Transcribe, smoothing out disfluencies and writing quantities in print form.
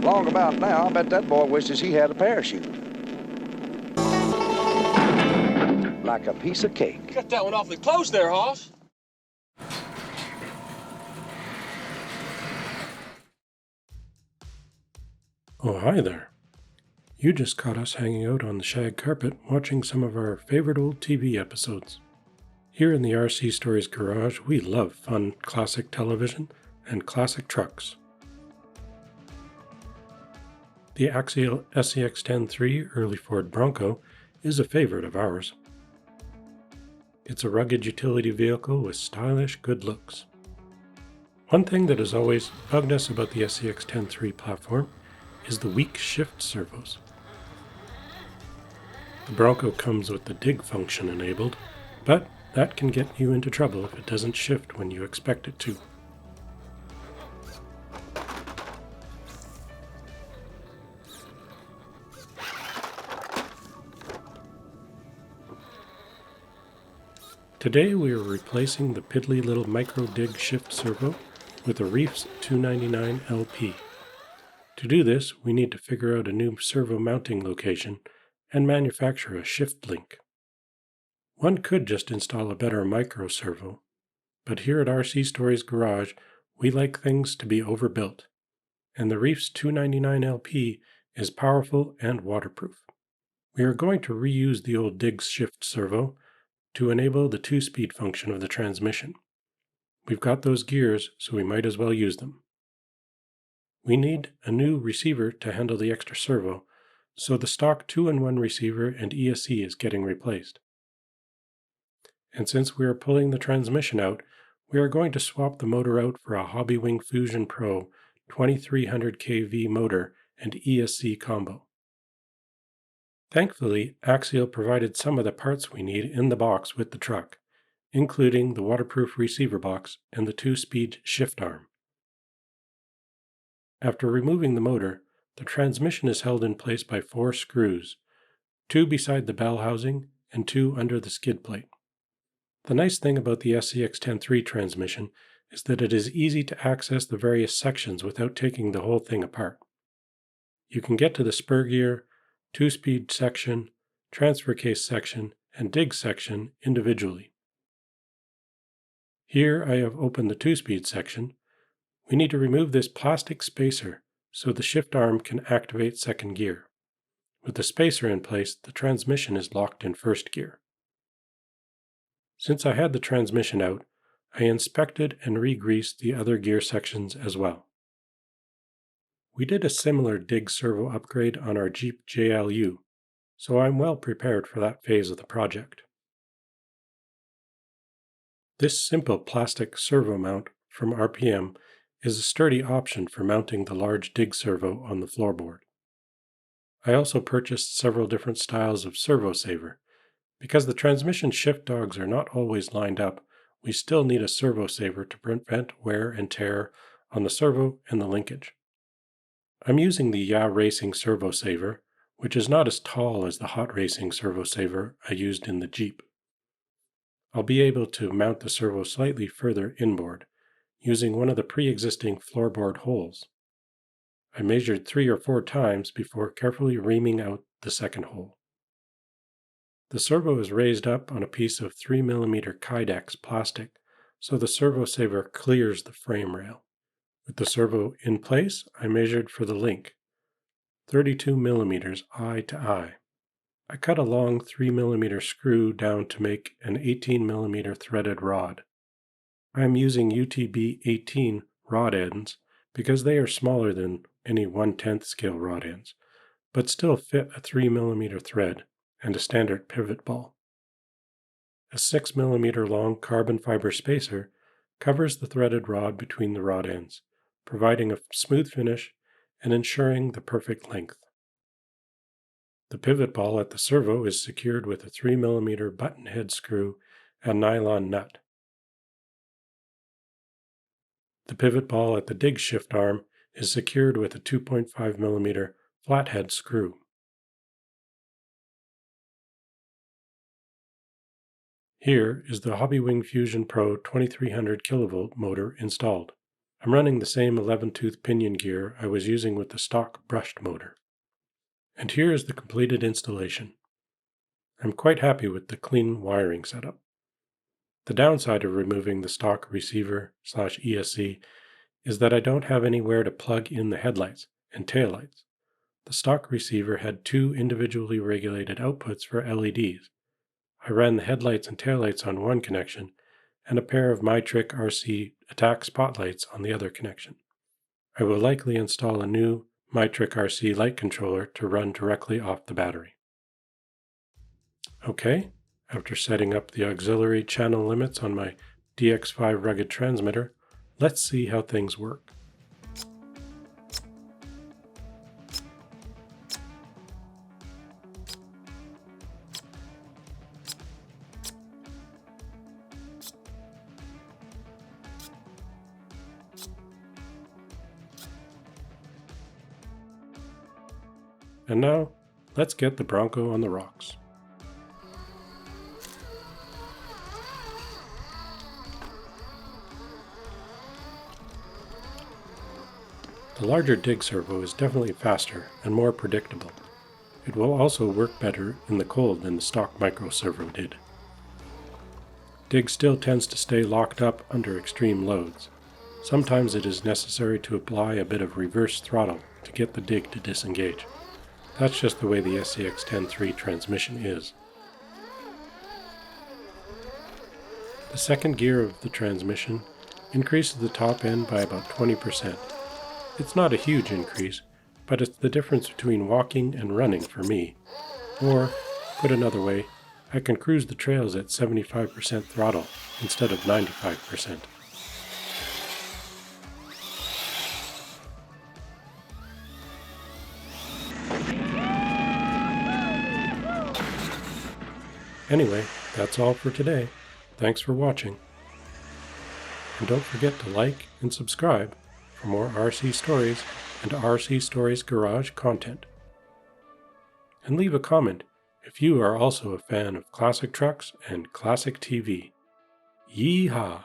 Long about now, I bet that boy wishes he had a parachute. Like a piece of cake. Got that one awfully close there, Hoss. Oh, hi there. You just caught us hanging out on the shag carpet watching some of our favorite old TV episodes. Here in the RC Stories garage, we love fun classic television and classic trucks. The Axial SCX10 early Ford Bronco is a favorite of ours. It's a rugged utility vehicle with stylish good looks. One thing that has always bugged us about the SCX10 platform is the weak shift servos. The Bronco comes with the dig function enabled, but that can get you into trouble if it doesn't shift when you expect it to. Today we are replacing the piddly little micro dig shift servo with a Reefs 299 LP. To do this, we need to figure out a new servo mounting location and manufacture a shift link. One could just install a better micro servo, but here at RC Stories Garage, we like things to be overbuilt, and the Reefs 299 LP is powerful and waterproof. We are going to reuse the old dig shift servo to enable the 2-speed function of the transmission. We've got those gears, so we might as well use them. We need a new receiver to handle the extra servo, so the stock 2-in-1 receiver and ESC is getting replaced. And since we are pulling the transmission out, we are going to swap the motor out for a Hobbywing Fusion Pro 2300 kV motor and ESC combo. Thankfully, Axial provided some of the parts we need in the box with the truck, including the waterproof receiver box and the 2-speed shift arm. After removing the motor, the transmission is held in place by 4 screws, 2 beside the bell housing and 2 under the skid plate. The nice thing about the SCX10 transmission is that it is easy to access the various sections without taking the whole thing apart. You can get to the spur gear, 2-speed section, transfer case section, and dig section individually. Here I have opened the 2-speed section. We need to remove this plastic spacer so the shift arm can activate second gear. With the spacer in place, the transmission is locked in first gear. Since I had the transmission out, I inspected and re-greased the other gear sections as well. We did a similar dig servo upgrade on our Jeep JLU, so I'm well prepared for that phase of the project. This simple plastic servo mount from RPM is a sturdy option for mounting the large dig servo on the floorboard. I also purchased several different styles of servo saver. Because the transmission shift dogs are not always lined up, we still need a servo saver to prevent wear and tear on the servo and the linkage. I'm using the Yeehaw Racing servo saver, which is not as tall as the Hot Racing servo saver I used in the Jeep. I'll be able to mount the servo slightly further inboard, using one of the pre-existing floorboard holes. I measured 3 or 4 times before carefully reaming out the second hole. The servo is raised up on a piece of 3mm Kydex plastic, so the servo saver clears the frame rail. With the servo in place, I measured for the link, 32mm eye to eye. I cut a long 3mm screw down to make an 18mm threaded rod. I am using UTB 18 rod ends because they are smaller than any 1/10 scale rod ends, but still fit a 3mm thread and a standard pivot ball. A 6mm long carbon fiber spacer covers the threaded rod between the rod ends, providing a smooth finish and ensuring the perfect length. The pivot ball at the servo is secured with a 3mm button head screw and nylon nut. The pivot ball at the dig shift arm is secured with a 2.5mm flathead screw. Here is the Hobbywing Fusion Pro 2300 kV motor installed. I'm running the same 11-tooth pinion gear I was using with the stock brushed motor. And here is the completed installation. I'm quite happy with the clean wiring setup. The downside of removing the stock receiver/ESC is that I don't have anywhere to plug in the headlights and taillights. The stock receiver had 2 individually regulated outputs for LEDs. I ran the headlights and taillights on one connection and a pair of Mytrick RC attack spotlights on the other connection. I will likely install a new Mytrick RC light controller to run directly off the battery. Okay, after setting up the auxiliary channel limits on my DX5 rugged transmitter, let's see how things work. And now, let's get the Bronco on the rocks. The larger dig servo is definitely faster and more predictable. It will also work better in the cold than the stock micro servo did. Dig still tends to stay locked up under extreme loads. Sometimes it is necessary to apply a bit of reverse throttle to get the dig to disengage. That's just the way the SCX10 transmission is. The second gear of the transmission increases the top end by about 20%. It's not a huge increase, but it's the difference between walking and running for me. Or, put another way, I can cruise the trails at 75% throttle instead of 95%. Anyway, that's all for today. Thanks for watching. And don't forget to like and subscribe for more RC Stories and RC Stories Garage content. And leave a comment if you are also a fan of classic trucks and classic TV. Yeehaw!